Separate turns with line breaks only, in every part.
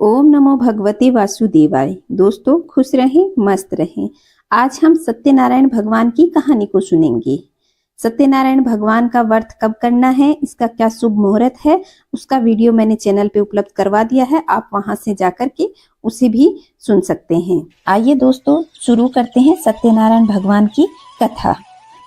ओम नमो भगवते वासुदेवाय। दोस्तों खुश रहें, मस्त रहें। आज हम सत्यनारायण भगवान की कहानी को सुनेंगे। सत्यनारायण भगवान का व्रत कब करना है, इसका क्या शुभ मुहूर्त है, उसका वीडियो मैंने चैनल पे उपलब्ध करवा दिया है। आप वहां से जाकर के उसे भी सुन सकते हैं। आइए दोस्तों शुरू करते हैं सत्यनारायण भगवान की कथा।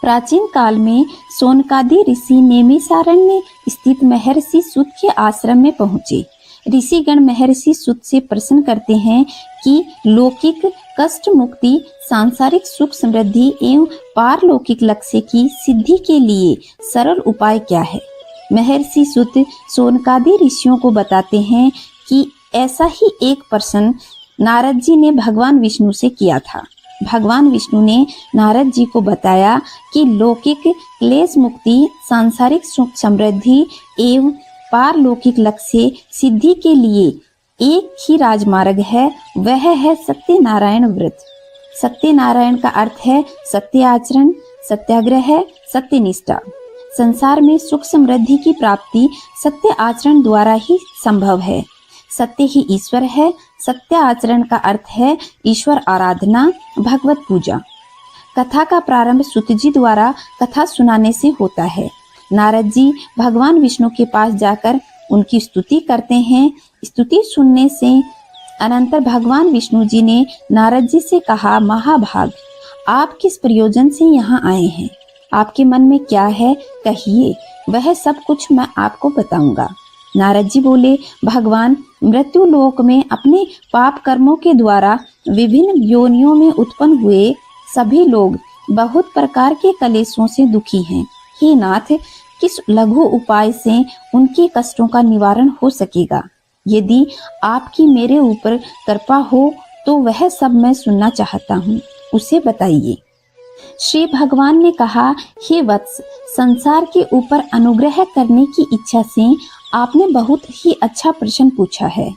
प्राचीन काल में सोनकादि ऋषि नेमिसारण्य स्थित महर्षि सूत के आश्रम में पहुंचे। ऋषिगण महर्षि सूत से प्रश्न करते हैं कि लौकिक कष्ट मुक्ति, सांसारिक सुख समृद्धि एवं पारलौकिक लक्ष्य की सिद्धि के लिए सरल उपाय क्या है। महर्षि सूत सोनकादि ऋषियों को बताते हैं कि ऐसा ही एक प्रश्न नारद जी ने भगवान विष्णु से किया था। भगवान विष्णु ने नारद जी को बताया कि लौकिक क्लेश मुक्ति, सांसारिक सुख समृद्धि एवं पारलौकिक लक्ष्य सिद्धि के लिए एक ही राजमार्ग है, वह है सत्यनारायण व्रत। सत्यनारायण का अर्थ है सत्य आचरण, सत्याग्रह, सत्यनिष्ठा। संसार में सुख समृद्धि की प्राप्ति सत्य आचरण द्वारा ही संभव है। सत्य ही ईश्वर है। सत्य आचरण का अर्थ है ईश्वर आराधना, भगवत पूजा। कथा का प्रारंभ सूत जी द्वारा कथा सुनाने से होता है। नारद जी भगवान विष्णु के पास जाकर उनकी स्तुति करते हैं। स्तुति सुनने से अनंतर भगवान विष्णु जी ने नारद जी से कहा, महाभाग, आप किस प्रयोजन से यहाँ आए हैं? आपके मन में क्या है, कहिए, वह सब कुछ मैं आपको बताऊंगा। नारद जी बोले, भगवान, मृत्यु लोक में अपने पाप कर्मों के द्वारा विभिन्न योनियों में उत्पन्न हुए सभी लोग बहुत प्रकार के कलेशों से दुखी हैं। हे नाथ, किस लघु उपाय से उनके कष्टों का निवारण हो सकेगा? यदि आपकी मेरे ऊपर कृपा हो तो वह सब मैं सुनना चाहता हूँ, उसे बताइए। श्री भगवान ने कहा, हे वत्स, संसार के ऊपर अनुग्रह करने की इच्छा से आपने बहुत ही अच्छा प्रश्न पूछा है।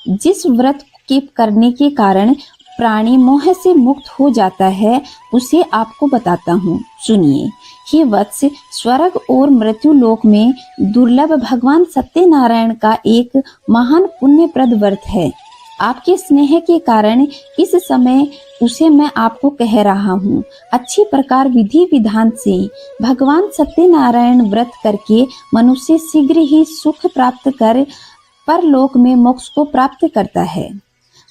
जिस व्रत के करने के कारण प्राणी मोह से मुक्त हो जाता है, उसे आपको बताता हूँ, सुनिए। हे वत्स, स्वर्ग और मृत्यु लोक में दुर्लभ भगवान सत्यनारायण का एक महान पुण्यप्रद व्रत है। आपके स्नेह के कारण इस समय उसे मैं आपको कह रहा हूँ। अच्छी प्रकार विधि विधान से भगवान सत्यनारायण व्रत करके मनुष्य शीघ्र ही सुख प्राप्त कर परलोक में मोक्ष को प्राप्त करता है।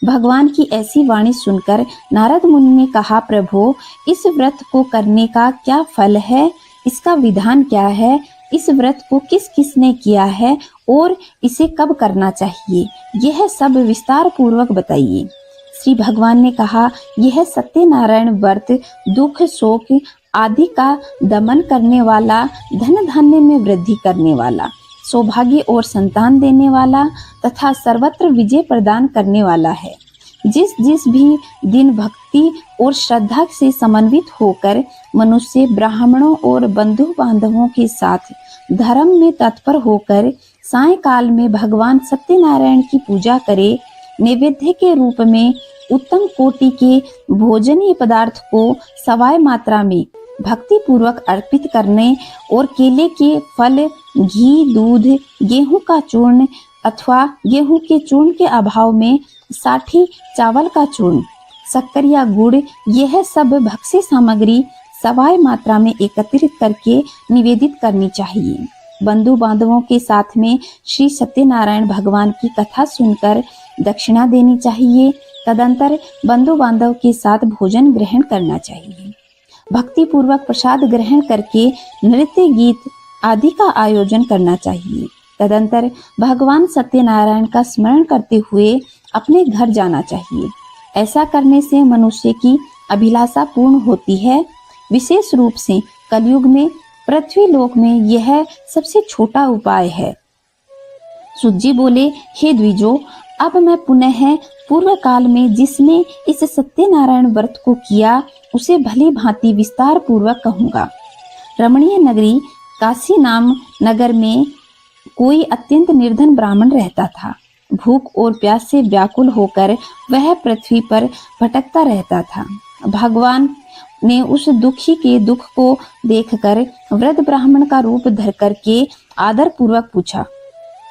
भगवान की ऐसी वाणी सुनकर नारद मुनि ने कहा, प्रभु, इस व्रत को करने का क्या फल है? इसका विधान क्या है? इस व्रत को किस किसने किया है और इसे कब करना चाहिए? यह सब विस्तार पूर्वक बताइए। श्री भगवान ने कहा, यह सत्यनारायण व्रत दुख शोक आदि का दमन करने वाला, धन धान्य में वृद्धि करने वाला, सौभाग्य और संतान देने वाला तथा सर्वत्र विजय प्रदान करने वाला है। जिस जिस भी दिन भक्ति और श्रद्धा से समन्वित होकर मनुष्य ब्राह्मणों और बंधु बांधवों के साथ धर्म में तत्पर होकर सायंकाल में भगवान सत्यनारायण की पूजा करे, नैवेद्य के रूप में उत्तम कोटि के भोजनीय पदार्थ को सवाय मात्रा में भक्ति पूर्वक अर्पित करने और केले के फल, घी, दूध, गेहूं का चूर्ण अथवा गेहूं के चूर्ण के अभाव में साठी चावल का चूर्ण, शक्कर या गुड़, यह सब भक्ष्य सामग्री सवाय मात्रा में एकत्रित करके निवेदित करनी चाहिए। बंधु बांधवों के साथ में श्री सत्यनारायण भगवान की कथा सुनकर दक्षिणा देनी चाहिए। तदंतर बंधु बांधव के साथ भोजन ग्रहण करना चाहिए। भक्ति पूर्वक प्रसाद ग्रहण करके नृत्य गीत आदि का आयोजन करना चाहिए। तदंतर भगवान सत्यनारायण का स्मरण करते हुए अपने घर जाना चाहिए। ऐसा करने से मनुष्य की अभिलाषा पूर्ण होती है। विशेष रूप से कलयुग में पृथ्वी लोक में यह सबसे छोटा उपाय है। सूत जी बोले, हे द्विजो, अब मैं पुनः पूर्व काल में जिसने इस सत्यनारायण व्रत को किया उसे भली भांति विस्तार पूर्वक कहूँगा। रमणीय नगरी काशी नाम नगर में कोई अत्यंत निर्धन ब्राह्मण रहता था। भूख और प्यास से व्याकुल होकर वह पृथ्वी पर भटकता रहता था। भगवान ने उस दुखी के दुख को देखकर वृद्ध ब्राह्मण का रूप धर करके आदर पूर्वक पूछा,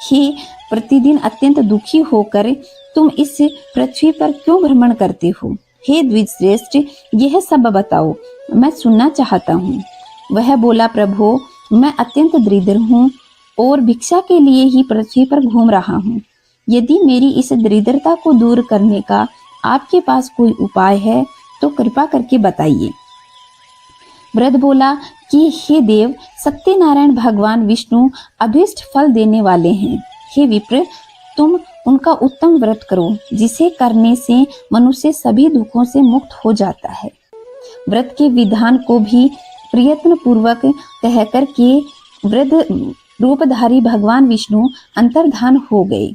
हे प्रतिदिन अत्यंत दुखी होकर तुम इस पृथ्वी पर क्यों भ्रमण करते हो? हे द्विजश्रेष्ठ, यह सब बताओ, मैं सुनना चाहता हूँ। वह बोला, प्रभु, मैं अत्यंत दरिद्र हूँ और भिक्षा के लिए ही पृथ्वी पर घूम रहा हूँ। यदि मेरी इस दरिद्रता को दूर करने का आपके पास कोई उपाय है तो कृपा करके बताइए। वृद्ध बोला कि हे देव, सत्यनारायण भगवान विष्णु अभीष्ट फल देने वाले हैं। हे विप्र, तुम उनका उत्तम व्रत करो, जिसे करने से मनुष्य सभी दुखों से मुक्त हो जाता है। व्रत के विधान को भी प्रयत्न पूर्वक कहकर के वृद्ध रूपधारी भगवान विष्णु अंतर्धान हो गए।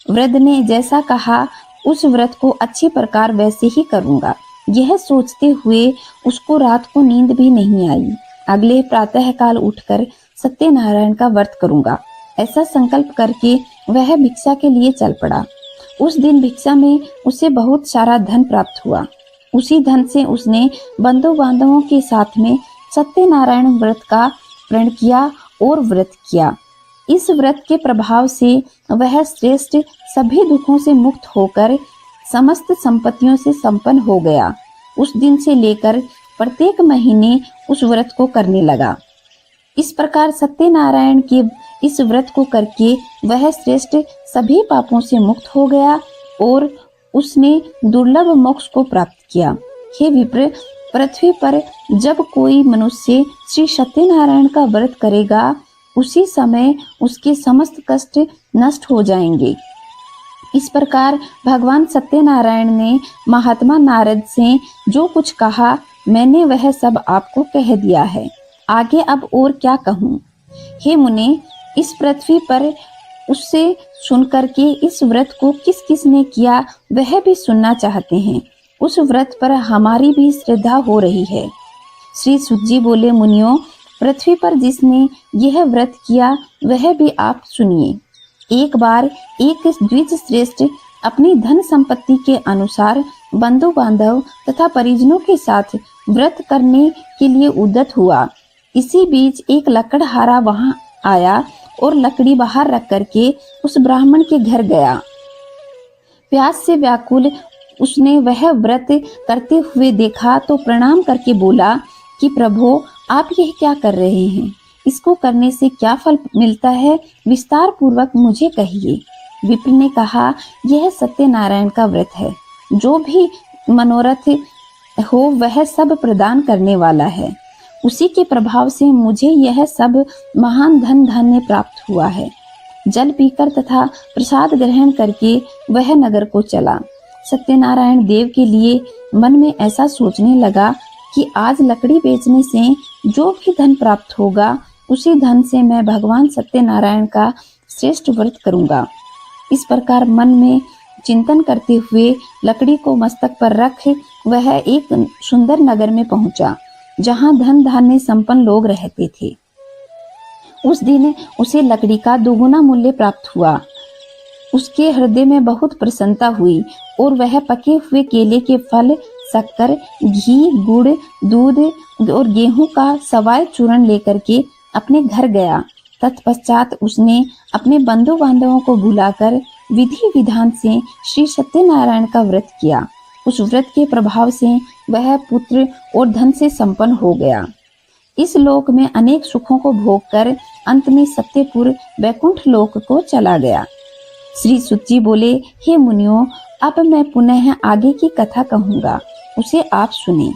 वृद्ध ने जैसा कहा उस व्रत को अच्छी प्रकार वैसे ही करूंगा। यह सोचते हुए उसको रात को नींद भी नहीं आई। अगले प्रातः काल उठकर सत्यनारायण का व्रत करूंगा, ऐसा संकल्प करके वह भिक्षा के लिए चल पड़ा। उस दिन भिक्षा में उसे बहुत सारा धन प्राप्त हुआ। उसी धन से उसने बंधु बांधवों के साथ में सत्यनारायण व्रत का प्रण किया और व्रत किया। इस व्रत के प्रभाव से वह श्रेष्ठ सभी दुखों से मुक्त होकर समस्त संपत्तियों से संपन्न हो गया। उस दिन से लेकर प्रत्येक महीने उस व्रत को करने लगा। इस प्रकार सत्यनारायण के इस व्रत को करके वह श्रेष्ठ सभी पापों से मुक्त हो गया और उसने दुर्लभ मोक्ष को प्राप्त किया। हे विप्र, पृथ्वी पर जब कोई मनुष्य श्री सत्यनारायण का व्रत करेगा, उसी समय उसके समस्त कष्ट नष्ट हो जाएंगे। इस प्रकार भगवान सत्यनारायण ने महात्मा नारद से जो कुछ कहा, मैंने वह सब आपको कह दिया है। आगे अब और क्या कहूँ? हे मुने, इस पृथ्वी पर उससे सुनकर के इस व्रत को किस किस ने किया वह भी सुनना चाहते हैं। उस व्रत पर हमारी भी श्रद्धा हो रही है। श्री सुत जी बोले, मुनियों, पृथ्वी पर जिसने यह व्रत किया वह भी आप सुनिए। एक बार एक द्विज श्रेष्ठ अपनी धन संपत्ति के अनुसार बंधु बांधव तथा परिजनों के साथ व्रत करने के लिए उद्यत हुआ। इसी बीच एक लकड़हारा वहां आया और लकड़ी बाहर रख करके उस ब्राह्मण के घर गया। प्यास से व्याकुल उसने वह व्रत करते हुए देखा तो प्रणाम करके बोला कि प्रभु, आप यह क्या कर रहे हैं? इसको करने से क्या फल मिलता है? विस्तार पूर्वक मुझे कहिए। विप्र ने कहा, यह सत्यनारायण का व्रत है। जो भी मनोरथ हो वह सब प्रदान करने वाला है। उसी के प्रभाव से मुझे यह सब महान धन धान्य प्राप्त हुआ है। जल पीकर तथा प्रसाद ग्रहण करके वह नगर को चला। सत्यनारायण देव के लिए मन में ऐसा सोचने लगा कि आज लकड़ी बेचने से जो भी धन प्राप्त होगा, उसी धन से मैं भगवान सत्यनारायण का श्रेष्ठ व्रत करूंगा। इस प्रकार मन में चिंतन करते हुए लकड़ी को मस्तक पर रख वह एक सुंदर नगर में पहुंचा, जहां धन धान्य संपन्न लोग रहते थे। उस दिन उसे लकड़ी का दोगुना मूल्य प्राप्त हुआ। उसके हृदय में बहुत प्रसन्नता हुई और वह पके हुए केले के फल, शक्कर, घी, गुड़, दूध और गेहूं का सवाय चूर्ण लेकर के अपने घर गया। तत्पश्चात उसने अपने बंधु बांधवों को बुलाकर विधि विधान से श्री सत्यनारायण का व्रत किया। उस व्रत के प्रभाव से वह पुत्र और धन से संपन्न हो गया। इस लोक में अनेक सुखों को भोग कर अंत में सत्यपुर वैकुंठ लोक को चला गया। श्री सुत जी बोले, हे मुनियों, अब मैं पुनः आगे की कथा कहूँगा, उसे आप सुने।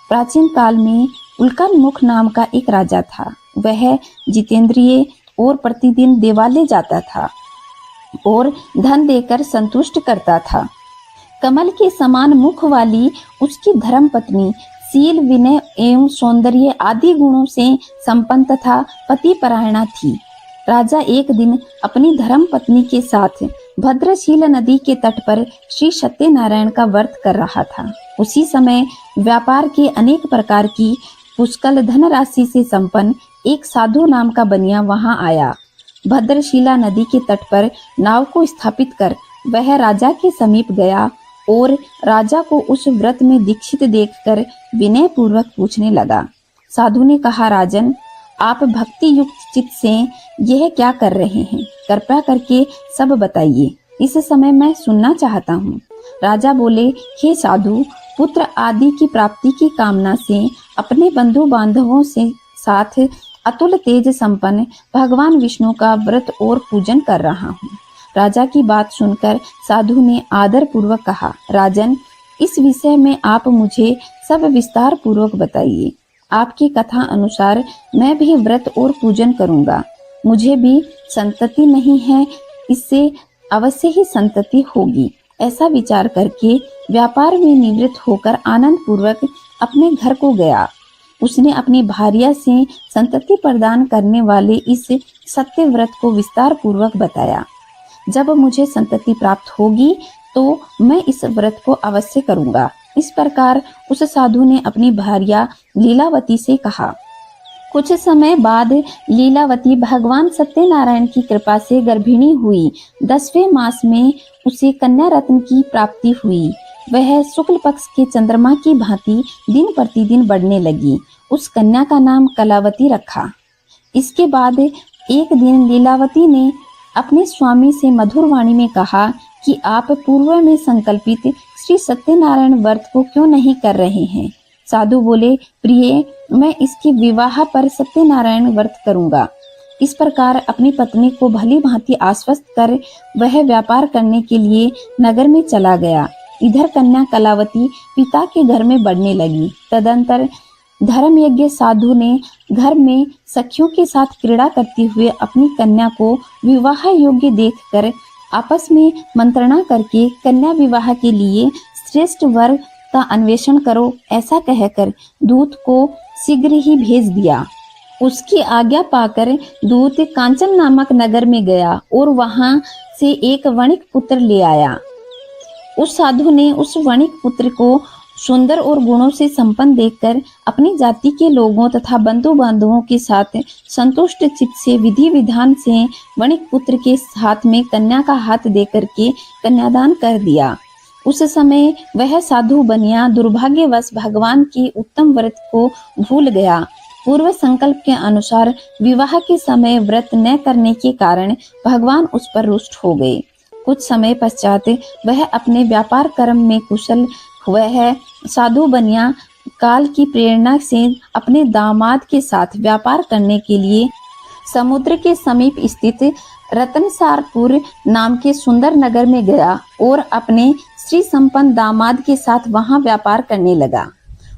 प्राचीन काल में उल्कामुख नाम का एक राजा था। वह जितेंद्रिय और प्रतिदिन देवालय जाता था और धन देकर संतुष्ट करता था। कमल के समान मुख वाली उसकी धर्म पत्नी शील, विनय एवं सौंदर्य आदि गुणों से संपन्न तथा पतिपरायणा थी। राजा एक दिन अपनी धर्म पत्नी के साथ भद्रशील नदी के तट पर श्री सत्यनारायण का व्रत कर रहा था। उसी समय व्यापार के अनेक प्रकार की पुष्कल धनराशि से संपन्न एक साधु नाम का बनिया वहां आया। भद्रशिला नदी के तट पर नाव को स्थापित कर वह राजा के समीप गया और राजा को उस व्रत में दीक्षित देखकर विनय पूर्वक पूछने लगा। साधु ने कहा, राजन, आप भक्ति युक्त चित्त से यह क्या कर रहे हैं? कृपया करके सब बताइए, इस समय मैं सुनना चाहता हूँ। राजा बोले, हे साधु, पुत्र आदि की प्राप्ति की कामना से अपने बंधु बांधवों से साथ अतुल तेज संपन्न भगवान विष्णु का व्रत और पूजन कर रहा हूँ। राजा की बात सुनकर साधु ने आदर पूर्वक कहा, राजन, इस विषय में आप मुझे सब विस्तार पूर्वक बताइए। आपकी कथा अनुसार मैं भी व्रत और पूजन करूंगा। मुझे भी संतति नहीं है, इससे अवश्य ही संतति होगी। ऐसा विचार करके व्यापार में निवृत्त होकर आनंद पूर्वक अपने घर को गया। उसने अपनी भार्या से संतति प्रदान करने वाले इस सत्य व्रत को विस्तार पूर्वक बताया। जब मुझे संतति प्राप्त होगी तो मैं इस व्रत को अवश्य करूंगा। इस प्रकार उस साधु ने अपनी भार्या लीलावती से कहा। कुछ समय बाद लीलावती भगवान सत्यनारायण की कृपा से गर्भिणी हुई। 10वें मास में उसे कन्या रत्न की प्राप्ति हुई। वह शुक्ल पक्ष के चंद्रमा की भांति दिन प्रतिदिन बढ़ने लगी। उस कन्या का नाम कलावती रखा। इसके बाद एक दिन लीलावती ने अपने स्वामी से मधुर वाणी में कहा कि आप पूर्व में संकल्पित श्री सत्यनारायण व्रत को क्यों नहीं कर रहे हैं। साधु बोले, प्रिय, मैं इसके विवाह पर सत्यनारायण व्रत करूंगा। इस प्रकार अपनी पत्नी को भली भांति आश्वस्त कर वह व्यापार करने के लिए नगर में चला गया। इधर कन्या कलावती पिता के घर में बढ़ने लगी। तदंतर धर्म यज्ञ साधु ने घर में सखियों के साथ क्रीड़ा करते हुए अपनी कन्या को विवाह योग्य देखकर आपस में मंत्रणा करके कन्या विवाह के लिए श्रेष्ठ वर का अन्वेषण करो, ऐसा कहकर दूत को शीघ्र ही भेज दिया। उसकी आज्ञा पाकर दूत कांचन नामक नगर में गया और वहां से एक वणिक पुत्र ले आया। उस साधु ने उस वणिक पुत्र को सुंदर और गुणों से संपन्न देखकर अपनी जाति के लोगों तथा बंधु बांधवों के साथ संतुष्ट चित्त से विधि विधान से वणिक पुत्र के हाथ में कन्या का हाथ देकर के कन्यादान कर दिया। उस समय वह साधु बनिया दुर्भाग्यवश भगवान की उत्तम व्रत को भूल गया। पूर्व संकल्प के अनुसार विवाह के समय व्रत न करने के कारण भगवान उस पर रुष्ट हो गए। कुछ समय पश्चात वह अपने व्यापार कर्म में कुशल हुआ है। साधु बनिया काल की प्रेरणा से अपने दामाद के साथ व्यापार करने के लिए समुद्र के समीप स्थित रतनसारपुर नाम के सुंदर नगर में गया और अपने श्री संपन्न दामाद के साथ वहां व्यापार करने लगा।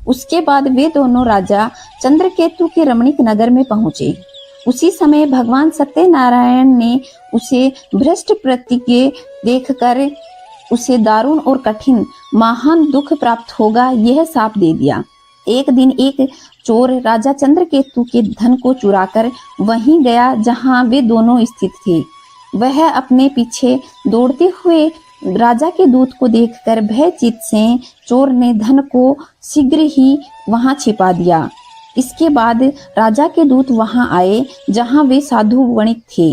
उसके बाद वे दोनों राजा चंद्रकेतु के रमणीक नगर में पहुंचे। उसी समय भगवान सत्यनारायण ने उसे भ्रष्ट प्रतिज्ञ देखकर उसे दारुण और कठिन महान दुख प्राप्त होगा यह शाप दे दिया। एक दिन एक चोर राजा चंद्रकेतु के धन को चुराकर वहीं गया जहां वे दोनों स्थित थे। वह अपने पीछे दौड़ते हुए राजा के दूत को देखकर भयचित से चोर ने धन को शीघ्र ही वहां छिपा दिया। इसके बाद राजा के दूत वहां आए जहां वे साधु वणिक थे।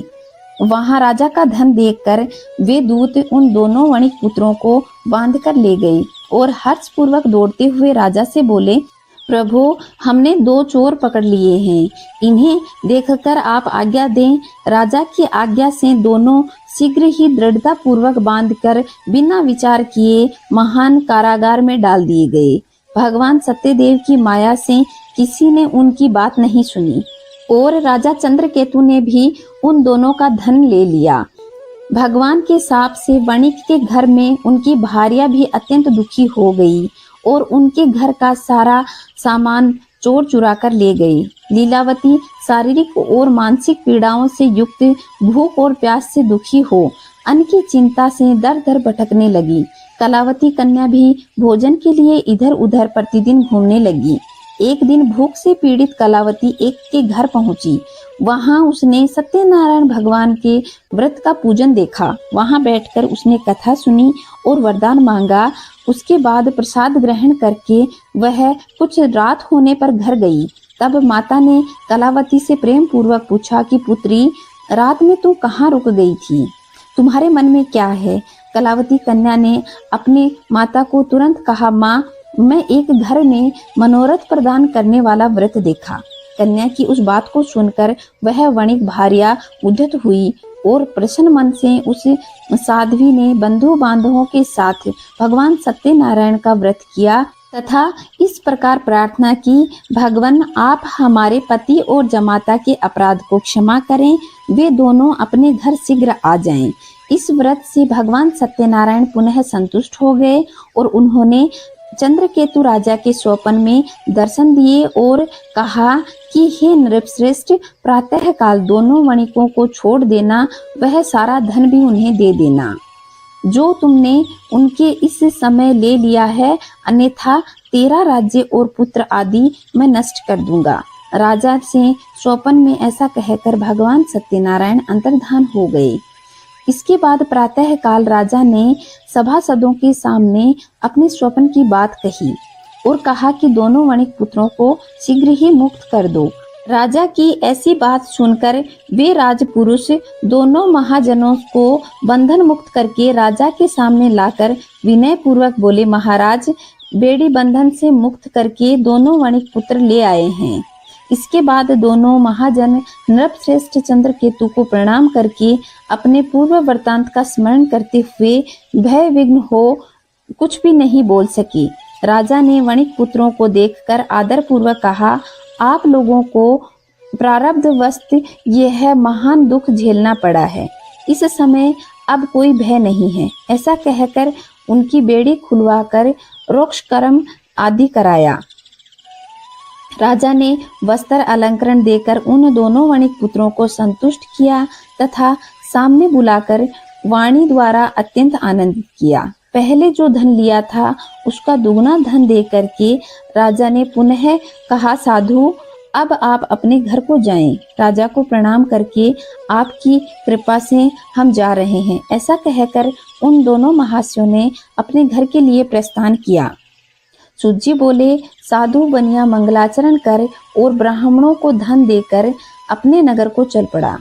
वहां राजा का धन देखकर वे दूत उन दोनों वणिक पुत्रों को बांध कर ले गए और हर्षपूर्वक दौड़ते हुए राजा से बोले, प्रभु, हमने 2 चोर पकड़ लिए हैं, इन्हें देखकर आप आज्ञा दें। राजा की आज्ञा से दोनों शीघ्र ही दृढ़ता पूर्वक बांधकर बिना विचार किए महान कारागार में डाल दिए गए। भगवान सत्यदेव की माया से किसी ने उनकी बात नहीं सुनी और राजा चंद्रकेतु ने भी उन दोनों का धन ले लिया। भगवान के शाप से वणिक के घर में उनकी भार्या भी अत्यंत दुखी हो गई और उनके घर का सारा सामान चोर चुरा कर ले गए। लीलावती शारीरिक और मानसिक पीड़ाओं से युक्त भूख और प्यास से दुखी हो अन्न की चिंता से दर दर भटकने लगी। कलावती कन्या भी भोजन के लिए इधर उधर प्रतिदिन घूमने लगी। एक दिन भूख से पीड़ित कलावती एक के घर पहुंची। वहां उसने सत्यनारायण भगवान के व्रत का पूजन देखा। वहां बैठकर उसने कथा सुनी और वरदान मांगा। उसके बाद प्रसाद ग्रहण करके वह कुछ रात होने पर घर गई। तब माता ने कलावती से प्रेम पूर्वक पूछा कि पुत्री, रात में तू कहाँ रुक गई थी? तुम्हारे मन में क्या है? कलावती कन्या ने अपने माता को तुरंत कहा, माँ, मैं एक घर में मनोरथ प्रदान करने वाला व्रत देखा। कन्या की उस बात को सुनकर वह वणिक भार्या उद्धत हुई और प्रसन्न मन से उस साध्वी ने बंधु बांधवों के साथ भगवान सत्यनारायण का व्रत किया तथा इस प्रकार प्रार्थना की, भगवान आप हमारे पति और जमाता के अपराध को क्षमा करें, वे दोनों अपने घर शीघ्र आ जाएं। इस व्रत से भगवान सत्यनारायण पुनः संतुष्ट हो गए और उन्होंने चंद्रकेतु राजा के स्वप्न में दर्शन दिए और कहा कि हे नृपश्रेष्ठ, प्रातः काल दोनों वणिकों को छोड़ देना, वह सारा धन भी उन्हें दे देना जो तुमने उनके इस समय ले लिया है, अन्यथा तेरा राज्य और पुत्र आदि मैं नष्ट कर दूंगा। राजा से स्वप्न में ऐसा कहकर भगवान सत्यनारायण अंतर्धान हो गए। इसके बाद प्रातः काल राजा ने सभासदों के सामने अपने स्वप्न की बात कही और कहा कि दोनों वणिक पुत्रों को शीघ्र ही मुक्त कर दो। राजा की ऐसी बात सुनकर वे राजपुरुष दोनों महाजनों को बंधन मुक्त करके राजा के सामने लाकर विनय पूर्वक बोले, महाराज, बेड़ी बंधन से मुक्त करके दोनों वणिक पुत्र ले आए हैं। इसके बाद दोनों महाजन नृपश्रेष्ठ चंद्रकेतु को प्रणाम करके अपने पूर्व वृत्तांत का स्मरण करते हुए भय विघ्न हो कुछ भी नहीं बोल सके। राजा ने वणिक पुत्रों को देखकर आदर पूर्वक कहा, आप लोगों को प्रारब्धवश यह महान दुख झेलना पड़ा है, इस समय अब कोई भय नहीं है। ऐसा कहकर उनकी बेड़ी खुलवाकर रोक्षकर्म आदि कराया। राजा ने वस्त्र अलंकरण देकर उन दोनों वणिक पुत्रों को संतुष्ट किया तथा सामने बुलाकर वाणी द्वारा अत्यंत आनंदित किया। पहले जो धन लिया था उसका दुगना धन दे करके राजा ने पुनः कहा, साधु, अब आप अपने घर को जाएं। राजा को प्रणाम करके आपकी कृपा से हम जा रहे हैं। ऐसा कहकर उन दोनों महाशयों ने अपने घर के लिए प्रस्थान किया। सूत जी बोले, साधु बनिया मंगलाचरण कर और ब्राह्मणों को धन देकर अपने नगर को चल पड़ा।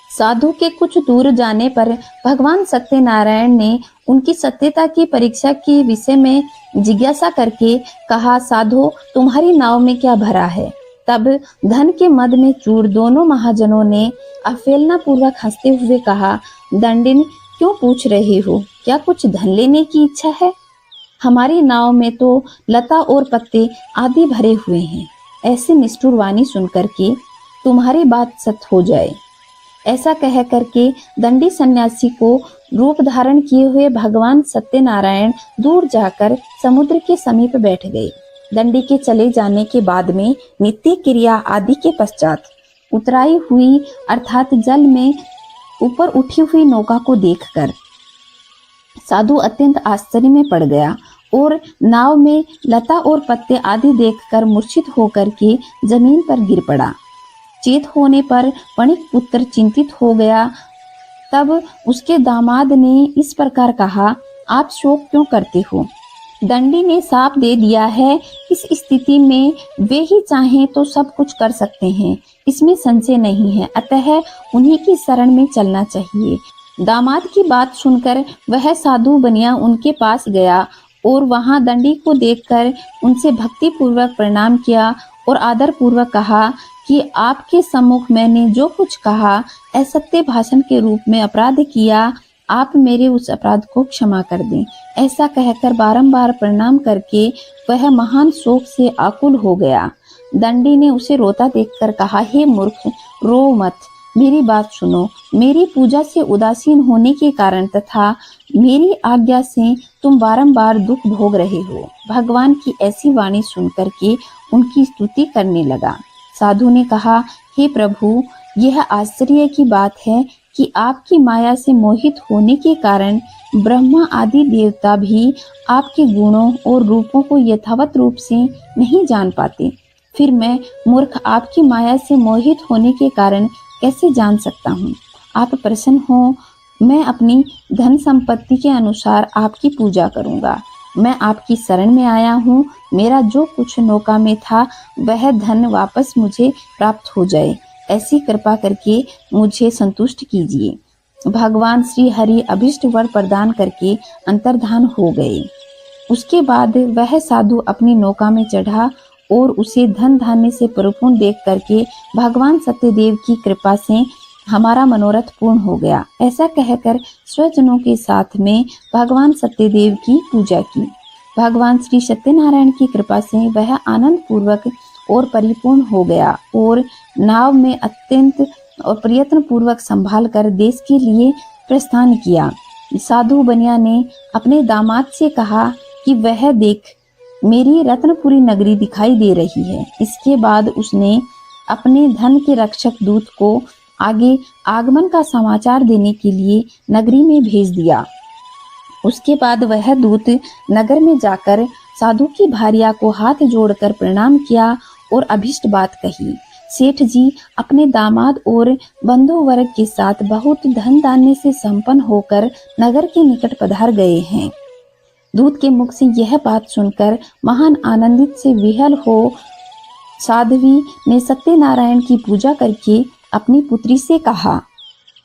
साधु के कुछ दूर जाने पर भगवान सत्यनारायण ने उनकी सत्यता की परीक्षा के विषय में जिज्ञासा करके कहा, साधु, तुम्हारी नाव में क्या भरा है? तब धन के मद में चूर दोनों महाजनों ने अफेलना पूर्वक हंसते हुए कहा, दंडिन, क्यों पूछ रही हो? क्या कुछ धन लेने की इच्छा है? हमारी नाव में तो लता और पत्ते आदि भरे हुए हैं। ऐसी निष्ठुर वाणी सुनकर के तुम्हारी बात सत्य हो जाए। ऐसा कह करके दंडी सन्यासी को रूप धारण किए हुए भगवान सत्यनारायण दूर जाकर समुद्र के समीप बैठ गए। दंडी के चले जाने के बाद में नित्य क्रिया आदि के पश्चात उतराई हुई अर्थात जल में ऊपर उठी हुई नौका को देखकर साधु अत्यंत आश्चर्य में पड़ गया और नाव में लता और पत्ते आदि देखकर मूर्छित होकर के जमीन पर गिर पड़ा। चेत होने पर वणिक पुत्र चिंतित हो गया। तब उसके दामाद ने इस प्रकार कहा, आप शोक क्यों करते हो? दंडी ने साप दे दिया है। इस स्थिति में वे ही चाहें तो सब कुछ कर सकते हैं, इसमें संशय नहीं है। अतः उन्हीं की शरण में चलना चाहिए। दामाद की बात सुनकर वह साधु बनिया उनके पास गया और वहां दंडी को देखकर उनसे भक्ति पूर्वक प्रणाम किया और आदर पूर्वक कहा कि आपके सम्मुख मैंने जो कुछ कहा असत्य भाषण के रूप में अपराध किया, आप मेरे उस अपराध को क्षमा कर दें। ऐसा कहकर बारंबार प्रणाम करके वह महान शोक से आकुल हो गया। दंडी ने उसे रोता देखकर कहा, हे मूर्ख, रो मत, मेरी बात सुनो। मेरी पूजा से उदासीन होने के कारण तथा मेरी आज्ञा से तुम बारंबार दुख भोग रहे हो। भगवान की ऐसी वाणी सुनकर के उनकी स्तुति करने लगा। साधु ने कहा, हे प्रभु, यह आश्चर्य की बात है कि आपकी माया से मोहित होने के कारण ब्रह्मा आदि देवता भी आपके गुणों और रूपों को यथावत रूप से नहीं जान पाते। फिर मैं मूर्ख आपकी माया से मोहित होने के कारण कैसे जान सकता हूँ? आप प्रसन्न हो, मैं अपनी धन संपत्ति के अनुसार आपकी पूजा करूँगा। मैं आपकी शरण में आया हूँ। मेरा जो कुछ नौका में था वह धन वापस मुझे प्राप्त हो जाए, ऐसी कृपा करके मुझे संतुष्ट कीजिए। भगवान श्री हरि अभिष्ट वर प्रदान करके अंतर्धान हो गए। उसके बाद वह साधु अपनी नौका में चढ़ा और उसे धन धान्य से परिपूर्ण देख करके भगवान सत्यदेव की कृपा से हमारा मनोरथ पूर्ण हो गया। ऐसा कहकर स्वजनों के साथ में भगवान सत्यदेव की पूजा की। भगवान श्री सत्यनारायण की कृपा से वह आनंद पूर्वक और परिपूर्ण हो गया और नाव में अत्यंत और प्रयत्न पूर्वक संभाल कर देश के लिए प्रस्थान किया। साधु बनिया ने अपने दामाद से कहा कि वह देख, मेरी रत्नपुरी नगरी दिखाई दे रही है। इसके बाद उसने अपने धन के रक्षक दूत को आगे आगमन का समाचार देने के लिए नगरी में भेज दिया। उसके बाद वह दूत नगर में जाकर साधु की भार्या को हाथ जोड़कर प्रणाम किया और अभिष्ट बात कही। सेठ जी अपने दामाद और बंधु वर्ग के साथ बहुत धन धान्य से संपन्न होकर नगर के निकट पधार गए हैं। दूत के मुख से यह बात सुनकर महान आनंदित से विह्वल हो साध्वी ने सत्यनारायण की पूजा करके अपनी पुत्री से कहा,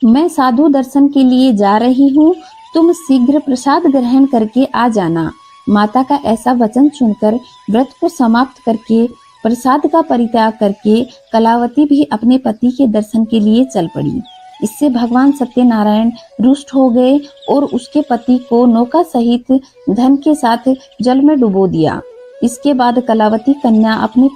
मैं साधु दर्शन के लिए जा रही हूँ, तुम शीघ्र प्रसाद ग्रहण करके आ जाना। माता का ऐसा वचन सुनकर व्रत को समाप्त करके प्रसाद का परित्याग करके कलावती भी अपने पति के दर्शन के लिए चल पड़ी। इससे भगवान सत्यनारायण रुष्ट हो गए और उसके पति को नौका सहित धन के साथ जल में डुबो दिया। इसके बाद कलावती कन्या अपने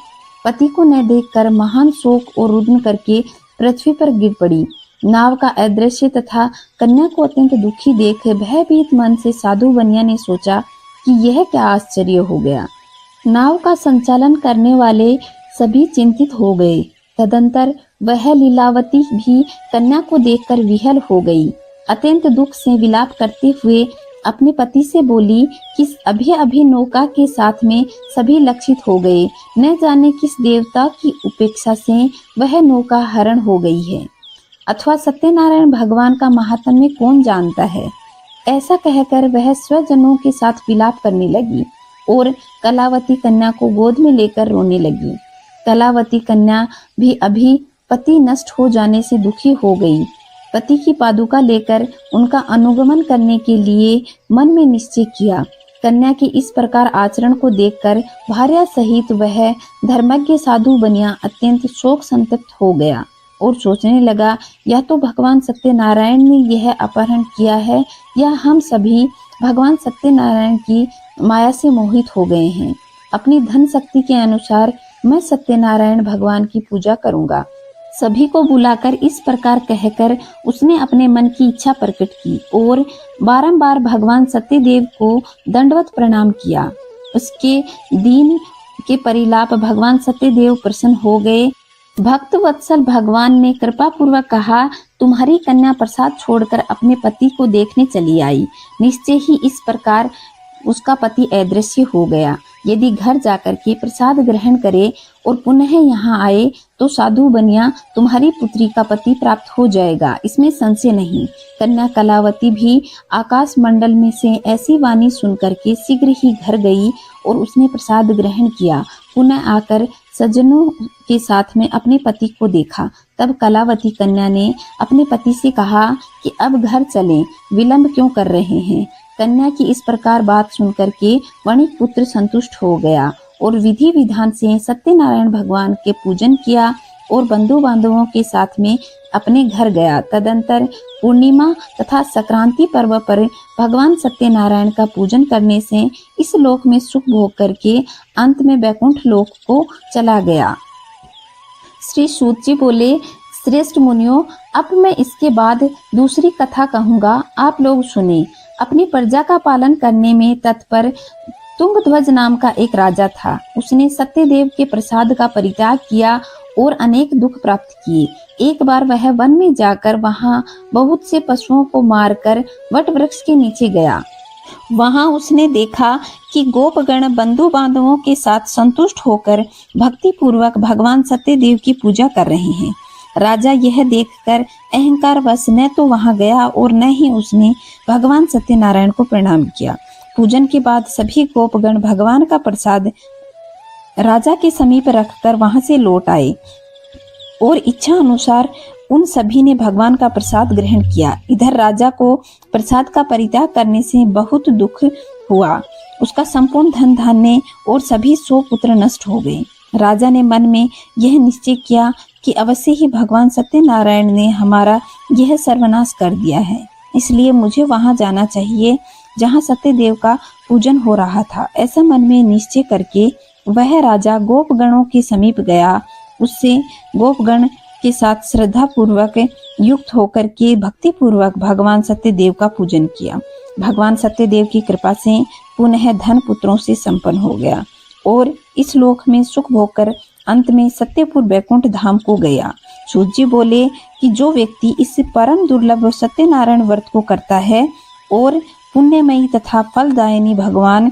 पति को न देखकर महान शोक और रुदन करके पृथ्वी पर गिर पड़ी। नाव का अदृश्य तथा कन्या को अत्यंत दुखी देख भयभीत मन से साधु बनिया ने सोचा कि यह क्या आश्चर्य हो गया। नाव का संचालन करने वाले सभी चिंतित हो गए। तदंतर वह लीलावती भी कन्या को देखकर विह्वल हो गई। अत्यंत दुख से विलाप करते हुए अपने पति से बोली कि अभी अभी नौका के साथ में सभी लक्षित हो गए, न जाने किस देवता की उपेक्षा से वह नौका हरण हो गई है, अथवा सत्यनारायण भगवान का महात्म्य कौन जानता है। ऐसा कहकर वह स्वजनों के साथ विलाप करने लगी और कलावती कन्या को गोद में लेकर रोने लगी। कलावती कन्या भी अभी पति नष्ट हो जाने से दुखी हो गई। पति की पादुका लेकर उनका अनुगमन करने के लिए मन में निश्चय किया। कन्या के इस प्रकार आचरण को देखकर भार्या सहित वह धर्मज्ञ साधु बनिया अत्यंत शोक संतप्त हो गया और सोचने लगा, या तो भगवान सत्यनारायण ने यह अपहरण किया है या हम सभी भगवान सत्यनारायण की माया से मोहित हो गए हैं। अपनी धन शक्ति के अनुसार मैं सत्यनारायण भगवान की पूजा करूंगा। सभी को बुलाकर इस प्रकार कहकर उसने अपने मन की इच्छा प्रकट की और बारंबार भगवान सत्यदेव को दंडवत प्रणाम किया। उसके दीन के परिलाप भगवान सत्यदेव प्रसन्न हो गए। भक्त वत्सल भगवान ने कृपा पूर्वक कहा, तुम्हारी कन्या प्रसाद छोड़कर अपने पति को देखने चली आई। निश्चय ही इस प्रकार उसका पति अदृश्य हो गया। यदि घर जाकर के प्रसाद ग्रहण करे और पुनः यहाँ आए तो साधु बनिया तुम्हारी पुत्री का पति प्राप्त हो जाएगा, इसमें संशय नहीं। कन्या कलावती भी आकाश मंडल में से ऐसी वाणी सुनकर के शीघ्र ही घर गई और उसने प्रसाद ग्रहण किया। पुनः आकर सज्जनों के साथ में अपने पति को देखा। तब कलावती कन्या ने अपने पति से कहा कि अब घर चलें, विलंब क्यों कर रहे हैं। कन्या की इस प्रकार बात सुनकर के वणिक पुत्र संतुष्ट हो गया और विधि विधान से सत्यनारायण भगवान के पूजन किया और बंधु बांधवों के साथ में अपने घर गया। तदंतर पूर्णिमा तथा संक्रांति पर्व पर भगवान सत्यनारायण का पूजन करने से इस लोक में सुख भोग करके अंत में वैकुंठ लोक को चला गया। श्री सूत जी बोले, श्रेष्ठ मुनियों, अब मैं इसके बाद दूसरी कथा कहूँगा, आप लोग सुने। अपनी प्रजा का पालन करने में तत्पर तुंगध्वज नाम का एक राजा था। उसने सत्यदेव के प्रसाद का परित्याग किया और अनेक दुख प्राप्त किए। एक बार वह वन में जाकर वहां बहुत से पशुओं को मारकर वट वृक्ष के नीचे गया। वहां उसने देखा कि गोपगण बंधु बांधवों के साथ संतुष्ट होकर भक्ति पूर्वक भगवान सत्यदेव की पूजा कर रहे हैं। राजा यह देखकर अहंकार वश न तो वहां गया और न ही उसने भगवान सत्यनारायण को प्रणाम किया। पूजन के बाद सभी गोपगण भगवान का प्रसाद राजा के समीप रखकर वहां से लौट आए और इच्छा अनुसार उन सभी ने भगवान का प्रसाद ग्रहण किया। इधर राजा को प्रसाद का परित्याग करने से बहुत दुख हुआ। उसका संपूर्ण धन धान्य और सभी 100 पुत्र नष्ट हो गए। राजा ने मन में यह निश्चय किया कि अवश्य ही भगवान सत्यनारायण ने हमारा यह सर्वनाश कर दिया है, इसलिए मुझे वहां जाना चाहिए जहां सत्यदेव का पूजन हो रहा था। ऐसा मन में निश्चय करके वह राजा गोपगणों के समीप गया। उससे गोपगण के साथ श्रद्धा पूर्वक युक्त होकर के भक्ति पूर्वक भगवान सत्यदेव का पूजन किया। भगवान सत्यदेव की कृपा से पुनः धन पुत्रों से संपन्न हो गया और इस लोक में सुख भोग कर अंत में सत्यपुर वैकुंठ धाम को गया। सूत जी बोले कि जो व्यक्ति इस परम दुर्लभ सत्यनारायण व्रत को करता है और पुण्यमयी तथा फलदायिनी भगवान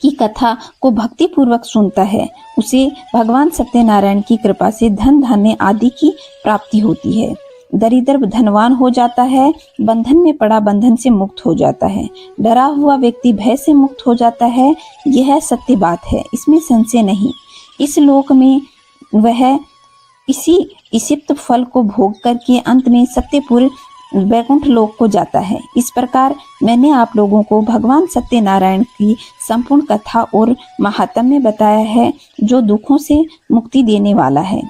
की कथा को भक्ति पूर्वक सुनता है, उसे भगवान सत्यनारायण की कृपा से धन धान्य आदि की प्राप्ति होती है। दरिद्र धनवान हो जाता है, बंधन में पड़ा बंधन से मुक्त हो जाता है, डरा हुआ व्यक्ति भय से मुक्त हो जाता है। यह सत्य बात है, इसमें संशय नहीं। इस लोक में वह इसी इसिप्त फल को भोग करके अंत में सत्यपुर वैकुंठ लोक को जाता है। इस प्रकार मैंने आप लोगों को भगवान सत्यनारायण की संपूर्ण कथा और महात्म्य बताया है, जो दुखों से मुक्ति देने वाला है।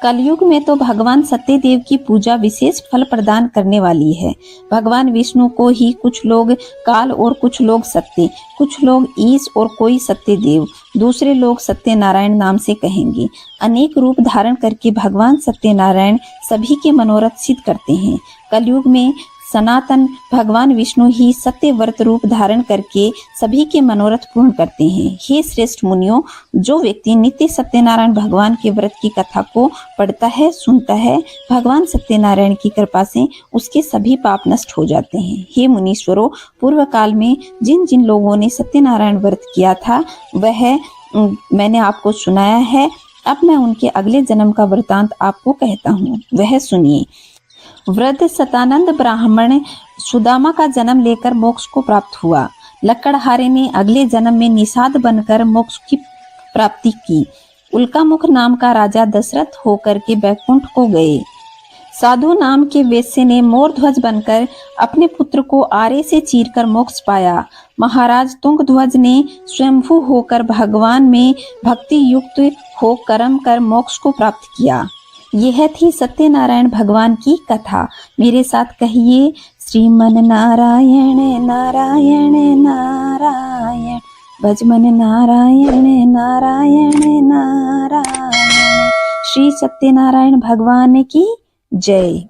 कलयुग में तो भगवान सत्यदेव की पूजा विशेष फल प्रदान करने वाली है। भगवान विष्णु को ही कुछ लोग काल और कुछ लोग सत्य, कुछ लोग ईश और कोई सत्यदेव, दूसरे लोग सत्यनारायण नाम से कहेंगे। अनेक रूप धारण करके भगवान सत्यनारायण सभी के मनोरथ सिद्ध करते हैं। कलयुग में सनातन भगवान विष्णु ही सत्य व्रत रूप धारण करके सभी के मनोरथ पूर्ण करते हैं। हे श्रेष्ठ मुनियों, जो व्यक्ति नित्य सत्यनारायण भगवान के व्रत की कथा को पढ़ता है, सुनता है, भगवान सत्यनारायण की कृपा से उसके सभी पाप नष्ट हो जाते हैं। हे मुनीश्वरों, पूर्व काल में जिन जिन लोगों ने सत्यनारायण व्रत किया था वह मैंने आपको सुनाया है। अब मैं उनके अगले जन्म का वृतांत आपको कहता हूँ, वह सुनिए। वृद्ध सतानंद ब्राह्मण सुदामा का जन्म लेकर मोक्ष को प्राप्त हुआ। लकड़हारे ने अगले जन्म में निषाद बनकर मोक्ष की प्राप्ति की। उल्कामुख नाम का राजा दशरथ होकर के वैकुंठ को गए। साधु नाम के वेश्य ने मोर ध्वज बनकर अपने पुत्र को आरे से चीरकर मोक्ष पाया। महाराज तुंगध्वज ने स्वयंभू होकर भगवान में भक्ति युक्त हो कर्म कर मोक्ष को प्राप्त किया। यह थी सत्यनारायण भगवान की कथा। मेरे साथ कहिए, श्रीमन नारायण नारायण नारायण, भजमन नारायण नारायण नारायण। श्री सत्यनारायण भगवान की जय।